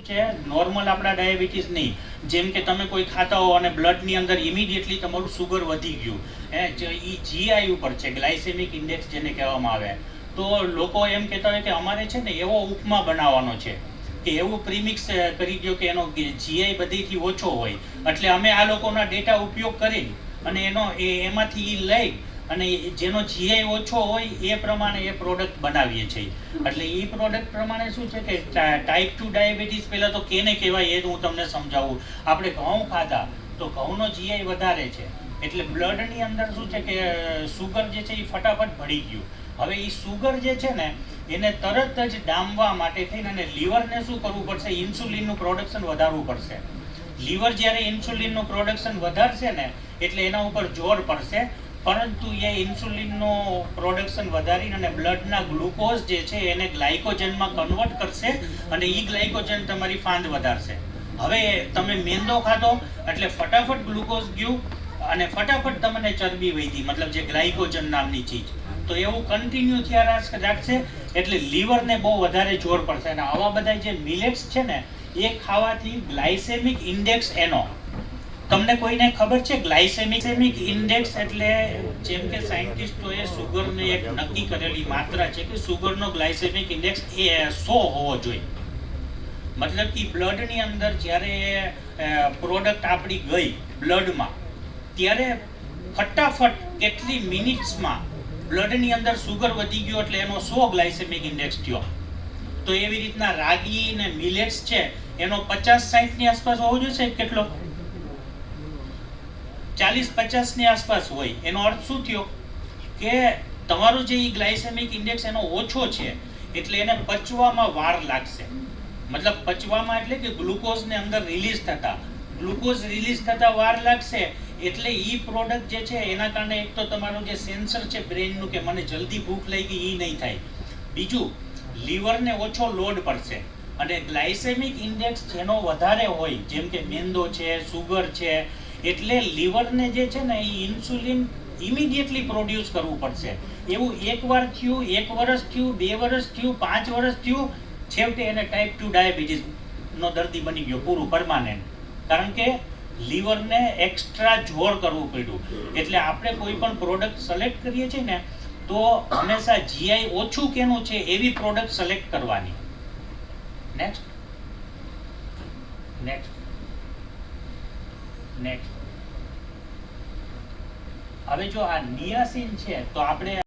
છે નોર્મલ આપણા ડાયાબિટીસ નહીં, જેમ કે તમે કોઈ ખાતા હો અને બ્લડની અંદર ઇમિડિયેટલી તમારું સુગર વધી ગયું, એ જીઆઈ ઉપર છે, ગ્લાયસેમિક ઇન્ડેક્સ જેને કહેવામાં આવે. તો લોકો એમ કહેતા હોય કે અમારે છે ને એવો ઉપમા બનાવવાનો છે કે એવું પ્રીમિક્સ કરી દો કે એનો જીઆઈ બધીથી ઓછો હોય, એટલે અમે આ લોકોના ડેટા ઉપયોગ કરી અને એમાંથી લઈ અને જેનો જીઆઈ ઓછો હોય એ પ્રમાણે એ પ્રોડક્ટ બનાવીએ છીએ. એટલે એ પ્રોડક્ટ પ્રમાણે શું છે કે ટાઈપ 2 ડાયાબિટીસ પહેલાં તો કેને કહેવાય એ હું તમને સમજાવું. આપણે ઘઉં ખાધા તો ઘઉંનો જીઆઈ વધારે છે, એટલે બ્લડની અંદર શું છે કે સુગર જે છે એ ફટાફટ ભળી ગયું. હવે એ સુગર જે છે ને એને તરત જ ડામવા માટે થઈને અને લીવરને શું કરવું પડશે, ઇન્સ્યુલિનનું પ્રોડક્શન વધારવું પડશે. લીવર જ્યારે ઇન્સ્યુલિનનું પ્રોડક્શન વધારશે ને એટલે એના ઉપર જોર પડશે, પરંતુ એ ઇન્સ્યુલિનનું પ્રોડક્શન વધારીને અને બ્લડના ગ્લુકોઝ જે છે એને ગ્લાયકોજનમાં કન્વર્ટ કરશે અને એ ગ્લાયકોજન તમારી ફાંદ વધારશે. હવે તમે મેંદો ખાધો એટલે ફટાફટ ગ્લુકોઝ ગયું અને ફટાફટ તમને ચરબી વધી, મતલબ જે ગ્લાયકોજન નામની ચીજ. તો એવું કન્ટિન્યુ થયા રાખશે એટલે લીવરને બહુ વધારે જોર પડશે. અને આવા બધા જે મિલેટ્સ છે ને એ ખાવાથી ગ્લાયસેમિક ઇન્ડેક્સ એનો તમને કોઈને ખબર છે? ગ્લાયસેમિક ઇન્ડેક્સ એટલે જેમ કે સાયન્ટિસ્ટોએ સુગરને એક નક્કી કરેલી માત્રા છે કે સુગરનો ગ્લાયસેમિક ઇન્ડેક્સ એ 100 હોવો જોઈએ. મતલબ કે બ્લડની અંદર જ્યારે પ્રોડક્ટ આપણી ગઈ બ્લડમાં ત્યારે ફટાફટ કેટલી મિનિટ્સમાં બ્લડની અંદર સુગર વધી ગયો એટલે એનો 100 ગ્લાયસેમિક ઇન્ડેક્સ થયો. તો એવી રીતના રાગી ને મિલેટ્સ છે એનો 50-60 ની આસપાસ હોવો જોઈએ. કેટલો? 40-50 ની આસપાસ હોય. એનો અર્થ શું થયો કે તમારું જે ગ્લાયસેમિક ઇન્ડેક્સ એનો ઓછો છે એટલે એને પચવામાં વાર લાગશે. મતલબ પચવામાં એટલે કે ગ્લુકોઝને અંદર ગ્લુકોઝ રિલીઝ થતા વાર લાગશે. એટલે ઈ પ્રોડક્ટ જે છે એના કારણે એક તો તમારું જે સેન્સર છે બ્રેનનું કે મને જલ્દી ભૂખ લાગી એ નહીં થાય. બીજું, લીવરને ઓછો લોડ પડશે. અને ગ્લાયસેમિક ઇન્ડેક્સ જેનો વધારે હોય જેમ કે મેંદો છે, સુગર છે, એટલે લીવરને જે છે ને એ ઇન્સ્યુલિન ઇમિડિયેટલી પ્રોડ્યુસ કરવું પડશે. એવું એકવાર થયું, 1 વર્ષ થયું, 2 વર્ષ થયું, 5 વર્ષ થયું, છેવટે એને ટાઈપ 2 ડાયાબિટીસનો દર્દી બની ગયો પૂરું પરમાનન્ટ. કારણ કે લીવરને એક્સ્ટ્રા જોર કરવું પડ્યું. એટલે આપણે કોઈ પણ પ્રોડક્ટ સિલેક્ટ કરીએ છીએ ને તો હંમેશા જીઆઈ ઓછું કેનું છે એવી પ્રોડક્ટ સિલેક્ટ કરવાની. નેક્સ્ટ. હવે જો આ નિયાસિન છે તો આપણે